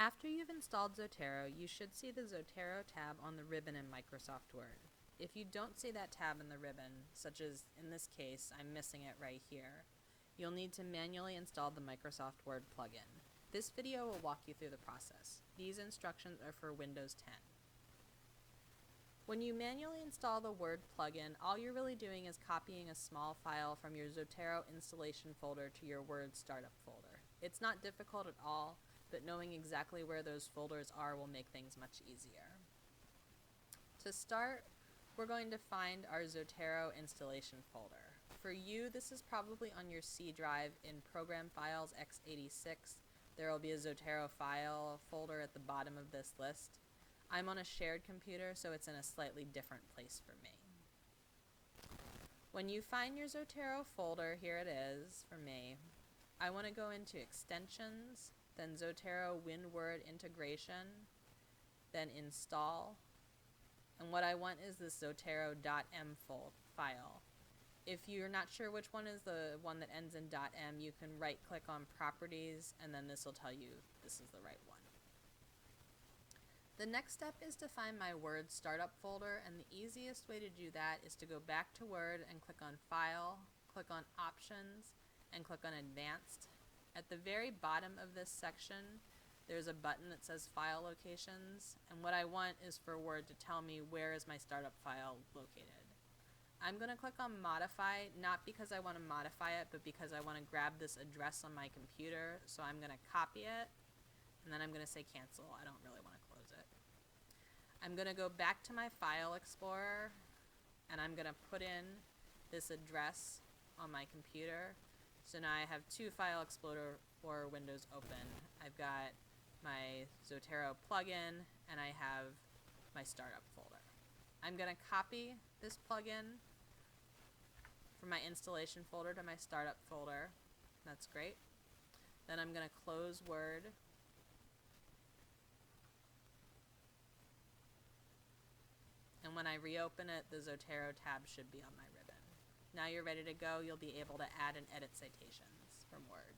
After you've installed Zotero, you should see the Zotero tab on the ribbon in Microsoft Word. If you don't see that tab in the ribbon, such as in this case, I'm missing it right here, you'll need to manually install the Microsoft Word plugin. This video will walk you through the process. These instructions are for Windows 10. When you manually install the Word plugin, all you're really doing is copying a small file from your Zotero installation folder to your Word startup folder. It's not difficult at all, but knowing exactly where those folders are will make things much easier. To start, we're going to find our Zotero installation folder. For you, this is probably on your C drive in Program Files x86. There will be a Zotero file folder at the bottom of this list. I'm on a shared computer, so it's in a slightly different place for me. When you find your Zotero folder, here it is for me, I want to go into Extensions, then Zotero WinWord Integration, then Install, and what I want is this Zotero.m file. If you're not sure which one is the one that ends in .m, you can right-click on Properties, and then this will tell you this is the right one. The next step is to find my Word startup folder, and the easiest way to do that is to go back to Word and click on File, click on Options, and click on Advanced. At the very bottom of this section, there's a button that says File Locations, and what I want is for Word to tell me where is my startup file located. I'm going to click on Modify, not because I want to modify it, but because I want to grab this address on my computer, so I'm going to copy it, and then I'm going to say Cancel. I don't really want to close it. I'm going to go back to my File Explorer, and I'm going to put in this address on my computer. So now I have two File Explorer windows open. I've got my Zotero plugin, and I have my startup folder. I'm going to copy this plugin from my installation folder to my startup folder. That's great. Then I'm going to close Word. And when I reopen it, the Zotero tab should be on my ribbon. Now you're ready to go. You'll be able to add and edit citations from Word.